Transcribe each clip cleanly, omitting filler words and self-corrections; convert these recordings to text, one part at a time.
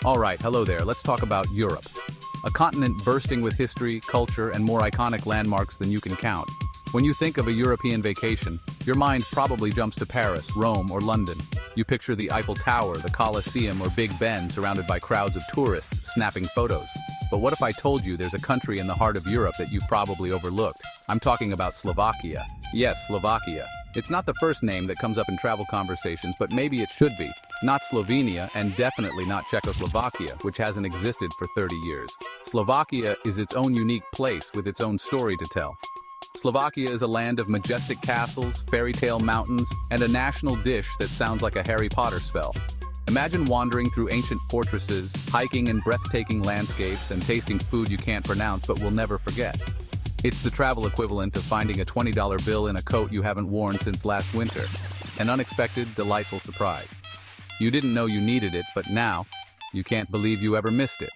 Alright, hello there, let's talk about Europe. A continent bursting with history, culture, and more iconic landmarks than you can count. When you think of a European vacation, your mind probably jumps to Paris, Rome, or London. You picture the Eiffel Tower, the Colosseum, or Big Ben surrounded by crowds of tourists snapping photos. But what if I told you there's a country in the heart of Europe that you've probably overlooked? I'm talking about Slovakia. Yes, Slovakia. It's not the first name that comes up in travel conversations, but maybe it should be. Not Slovenia, and definitely not Czechoslovakia, which hasn't existed for 30 years. Slovakia is its own unique place with its own story to tell. Slovakia is a land of majestic castles, fairy tale mountains, and a national dish that sounds like a Harry Potter spell. Imagine wandering through ancient fortresses, hiking in breathtaking landscapes, and tasting food you can't pronounce but will never forget. It's the travel equivalent of finding a $20 bill in a coat you haven't worn since last winter. An unexpected, delightful surprise. You didn't know you needed it, but now, you can't believe you ever missed it.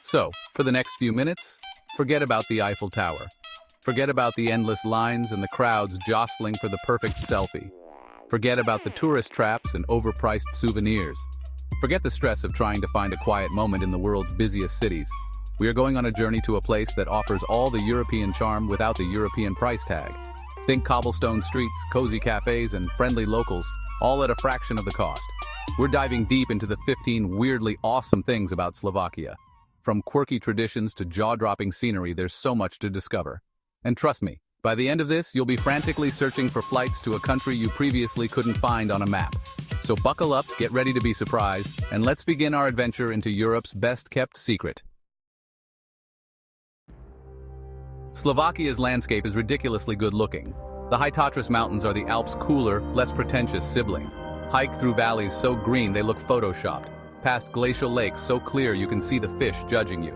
So, for the next few minutes, forget about the Eiffel Tower. Forget about the endless lines and the crowds jostling for the perfect selfie. Forget about the tourist traps and overpriced souvenirs. Forget the stress of trying to find a quiet moment in the world's busiest cities. We are going on a journey to a place that offers all the European charm without the European price tag. Think cobblestone streets, cozy cafes, and friendly locals, all at a fraction of the cost. We're diving deep into the 15 weirdly awesome things about Slovakia. From quirky traditions to jaw-dropping scenery, there's so much to discover. And trust me, by the end of this, you'll be frantically searching for flights to a country you previously couldn't find on a map. So buckle up, get ready to be surprised, and let's begin our adventure into Europe's best-kept secret. Slovakia's landscape is ridiculously good-looking. The high Tatras Mountains are the Alps' cooler, less pretentious sibling. Hike through valleys so green they look photoshopped, past glacial lakes so clear you can see the fish judging you.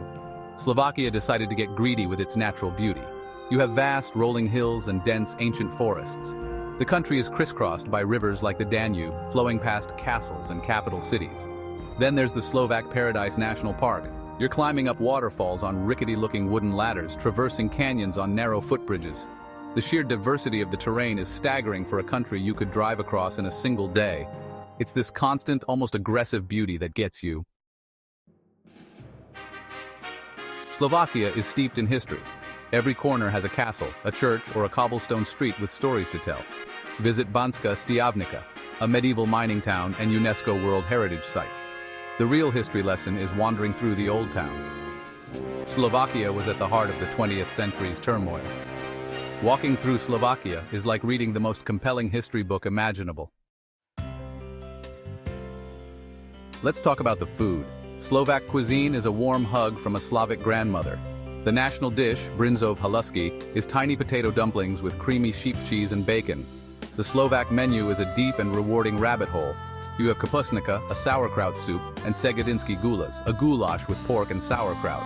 Slovakia decided to get greedy with its natural beauty. You have vast rolling hills and dense ancient forests. The country is crisscrossed by rivers like the Danube, flowing past castles and capital cities. Then there's the Slovak Paradise National Park. You're climbing up waterfalls on rickety-looking wooden ladders, traversing canyons on narrow footbridges. The sheer diversity of the terrain is staggering for a country you could drive across in a single day. It's this constant, almost aggressive beauty that gets you. Slovakia is steeped in history. Every corner has a castle, a church, or a cobblestone street with stories to tell. Visit Banska Štiavnica, a medieval mining town and UNESCO World Heritage Site. The real history lesson is wandering through the old towns. Slovakia was at the heart of the 20th century's turmoil. Walking through Slovakia is like reading the most compelling history book imaginable. Let's talk about the food. Slovak cuisine is a warm hug from a Slavic grandmother. The national dish, brinzov haluski, is tiny potato dumplings with creamy sheep cheese and bacon. The Slovak menu is a deep and rewarding rabbit hole. You have kapusnica, a sauerkraut soup, and segedinsky gulas, a goulash with pork and sauerkraut.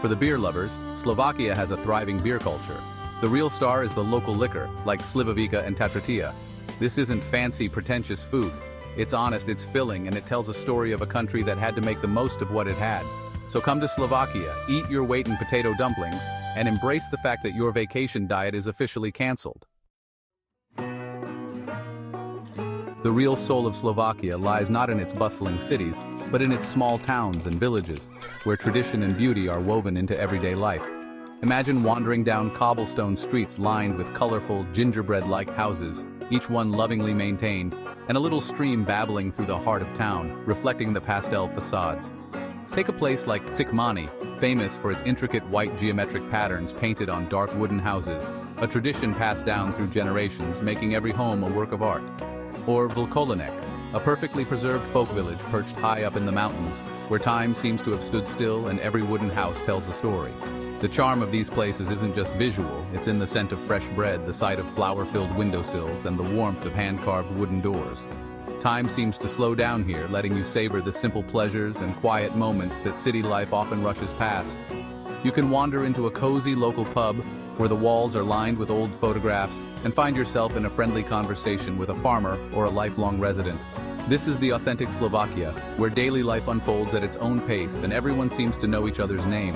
For the beer lovers, Slovakia has a thriving beer culture. The real star is the local liquor, like slivovica and tatratia. This isn't fancy, pretentious food. It's honest, it's filling, and it tells a story of a country that had to make the most of what it had. So come to Slovakia, eat your weight in potato dumplings, and embrace the fact that your vacation diet is officially canceled. The real soul of Slovakia lies not in its bustling cities, but in its small towns and villages, where tradition and beauty are woven into everyday life. Imagine wandering down cobblestone streets lined with colorful, gingerbread-like houses, each one lovingly maintained, and a little stream babbling through the heart of town, reflecting the pastel facades. Take a place like Tsikmani, famous for its intricate white geometric patterns painted on dark wooden houses, a tradition passed down through generations, making every home a work of art. Or Vlkolínec, a perfectly preserved folk village perched high up in the mountains, where time seems to have stood still and every wooden house tells a story. The charm of these places isn't just visual, it's in the scent of fresh bread, the sight of flower-filled windowsills, and the warmth of hand-carved wooden doors. Time seems to slow down here, letting you savor the simple pleasures and quiet moments that city life often rushes past. You can wander into a cozy local pub where the walls are lined with old photographs and find yourself in a friendly conversation with a farmer or a lifelong resident. This is the authentic Slovakia, where daily life unfolds at its own pace and everyone seems to know each other's name.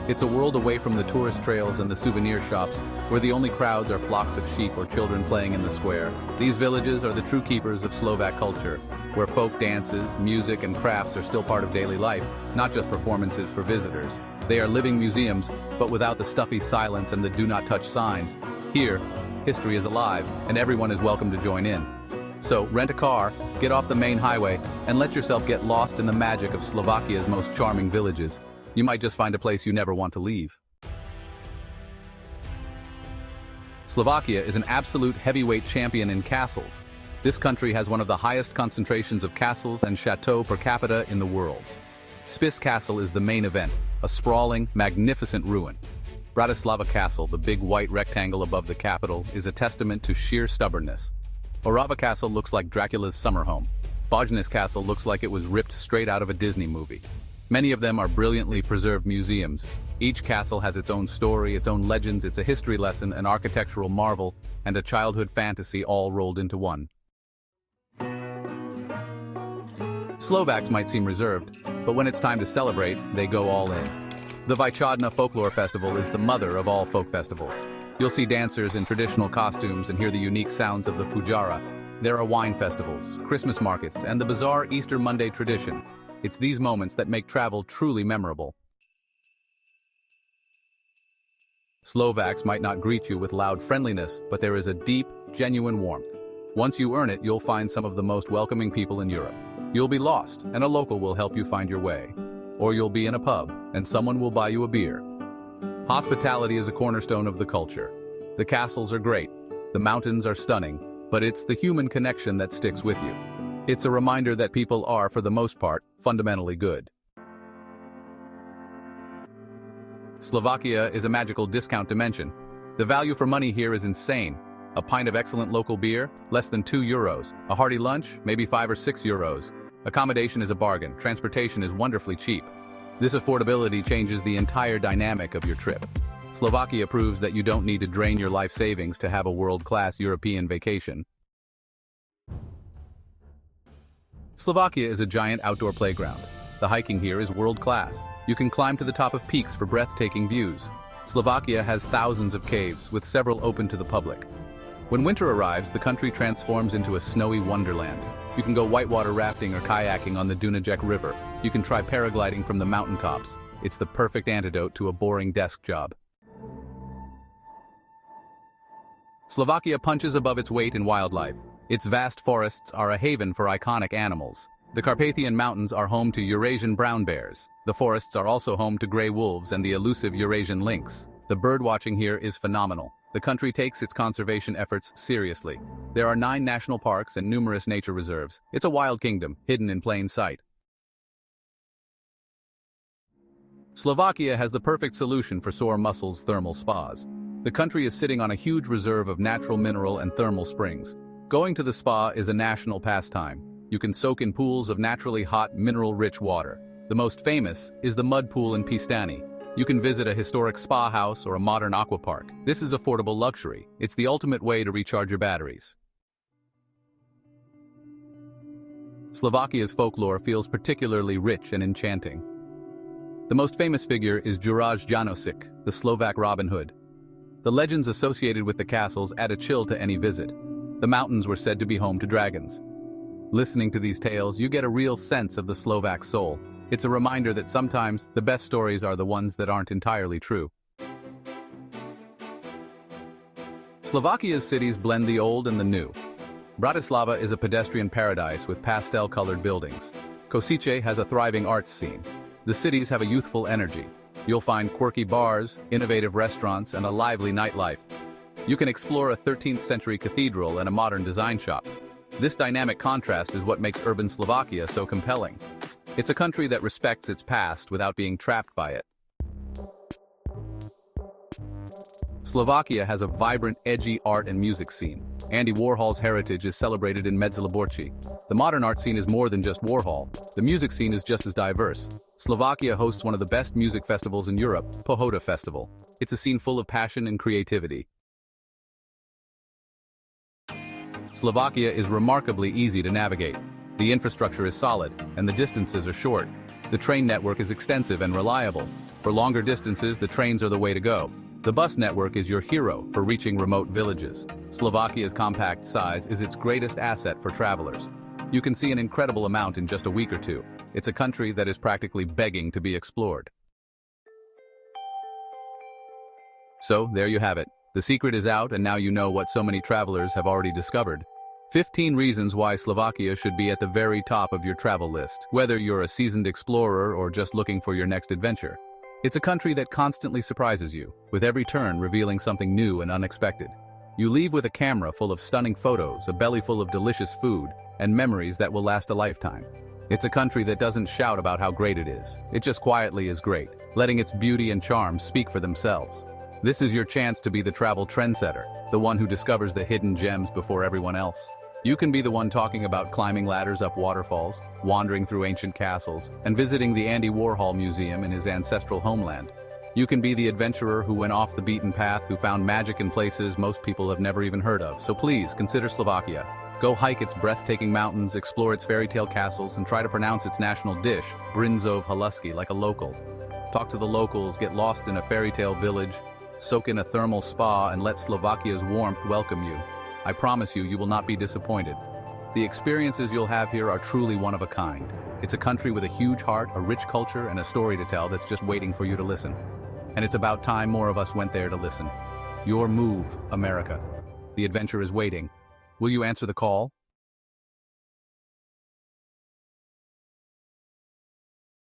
It's a world away from the tourist trails and the souvenir shops, where the only crowds are flocks of sheep or children playing in the square. These villages are the true keepers of Slovak culture. where folk dances, music, and crafts are still part of daily life, not just performances for visitors. They are living museums, but without the stuffy silence and the do not touch signs. Here, history is alive, and everyone is welcome to join in. So, rent a car, get off the main highway, and let yourself get lost in the magic of Slovakia's most charming villages. You might just find a place you never want to leave. Slovakia is an absolute heavyweight champion in castles. This country has one of the highest concentrations of castles and chateaux per capita in the world. Spiš Castle is the main event, a sprawling, magnificent ruin. Bratislava Castle, the big white rectangle above the capital, is a testament to sheer stubbornness. Orava Castle looks like Dracula's summer home. Bojnice Castle looks like it was ripped straight out of a Disney movie. Many of them are brilliantly preserved museums. Each castle has its own story, its own legends, it's a history lesson, an architectural marvel, and a childhood fantasy all rolled into one. Slovaks might seem reserved, but when it's time to celebrate, they go all in. The Vychodna Folklore Festival is the mother of all folk festivals. You'll see dancers in traditional costumes and hear the unique sounds of the fujara. There are wine festivals, Christmas markets, and the bizarre Easter Monday tradition. It's these moments that make travel truly memorable. Slovaks might not greet you with loud friendliness, but there is a deep, genuine warmth. Once you earn it, you'll find some of the most welcoming people in Europe. You'll be lost, and a local will help you find your way. Or you'll be in a pub, and someone will buy you a beer. Hospitality is a cornerstone of the culture. The castles are great, the mountains are stunning, but it's the human connection that sticks with you. It's a reminder that people are, for the most part, fundamentally good. Slovakia is a magical discount dimension. The value for money here is insane. A pint of excellent local beer, less than €2. A hearty lunch, maybe €5 or €6. Accommodation is a bargain. Transportation is wonderfully cheap. This affordability changes the entire dynamic of your trip. Slovakia proves that you don't need to drain your life savings to have a world-class European vacation. Slovakia is a giant outdoor playground. The hiking here is world-class. You can climb to the top of peaks for breathtaking views. Slovakia has thousands of caves, with several open to the public. When winter arrives, the country transforms into a snowy wonderland. You can go whitewater rafting or kayaking on the Dunajec River. You can try paragliding from the mountaintops. It's the perfect antidote to a boring desk job. Slovakia punches above its weight in wildlife. Its vast forests are a haven for iconic animals. The Carpathian Mountains are home to Eurasian brown bears. The forests are also home to gray wolves and the elusive Eurasian lynx. The birdwatching here is phenomenal. The country takes its conservation efforts seriously. There are 9 national parks and numerous nature reserves. It's a wild kingdom, hidden in plain sight. Slovakia has the perfect solution for sore muscles thermal spas. The country is sitting on a huge reserve of natural mineral and thermal springs. Going to the spa is a national pastime. You can soak in pools of naturally hot, mineral-rich water. The most famous is the mud pool in Pistani. You can visit a historic spa house or a modern aqua park. This is affordable luxury. It's the ultimate way to recharge your batteries. Slovakia's folklore feels particularly rich and enchanting. The most famous figure is Juraj Janosik, the Slovak Robin Hood. The legends associated with the castles add a chill to any visit. The mountains were said to be home to dragons. Listening to these tales, you get a real sense of the Slovak soul. It's a reminder that sometimes the best stories are the ones that aren't entirely true. Slovakia's cities blend the old and the new. Bratislava is a pedestrian paradise with pastel-colored buildings. Košice has a thriving arts scene. The cities have a youthful energy. You'll find quirky bars, innovative restaurants, and a lively nightlife. You can explore a 13th-century cathedral and a modern design shop. This dynamic contrast is what makes urban Slovakia so compelling. It's a country that respects its past without being trapped by it. Slovakia has a vibrant, edgy art and music scene. Andy Warhol's heritage is celebrated in Medzliborci. The modern art scene is more than just Warhol. The music scene is just as diverse. Slovakia hosts one of the best music festivals in Europe, Pohoda Festival. It's a scene full of passion and creativity. Slovakia is remarkably easy to navigate. The infrastructure is solid, and the distances are short. The train network is extensive and reliable. For longer distances, the trains are the way to go. The bus network is your hero for reaching remote villages. Slovakia's compact size is its greatest asset for travelers. You can see an incredible amount in just a week or two. It's a country that is practically begging to be explored. So, there you have it. The secret is out, and now you know what so many travelers have already discovered. 15 reasons why Slovakia should be at the very top of your travel list, whether you're a seasoned explorer or just looking for your next adventure. It's a country that constantly surprises you, with every turn revealing something new and unexpected. You leave with a camera full of stunning photos, a belly full of delicious food, and memories that will last a lifetime. It's a country that doesn't shout about how great it is. It just quietly is great, letting its beauty and charm speak for themselves. This is your chance to be the travel trendsetter, the one who discovers the hidden gems before everyone else. You can be the one talking about climbing ladders up waterfalls, wandering through ancient castles, and visiting the Andy Warhol Museum in his ancestral homeland. You can be the adventurer who went off the beaten path, who found magic in places most people have never even heard of. So please, consider Slovakia. Go hike its breathtaking mountains, explore its fairy tale castles, and try to pronounce its national dish, brinzov haluski, like a local. Talk to the locals, get lost in a fairy tale village, soak in a thermal spa, and let Slovakia's warmth welcome you. I promise you, you will not be disappointed. The experiences you'll have here are truly one of a kind. It's a country with a huge heart, a rich culture, and a story to tell that's just waiting for you to listen. And it's about time more of us went there to listen. Your move, America. The adventure is waiting. Will you answer the call?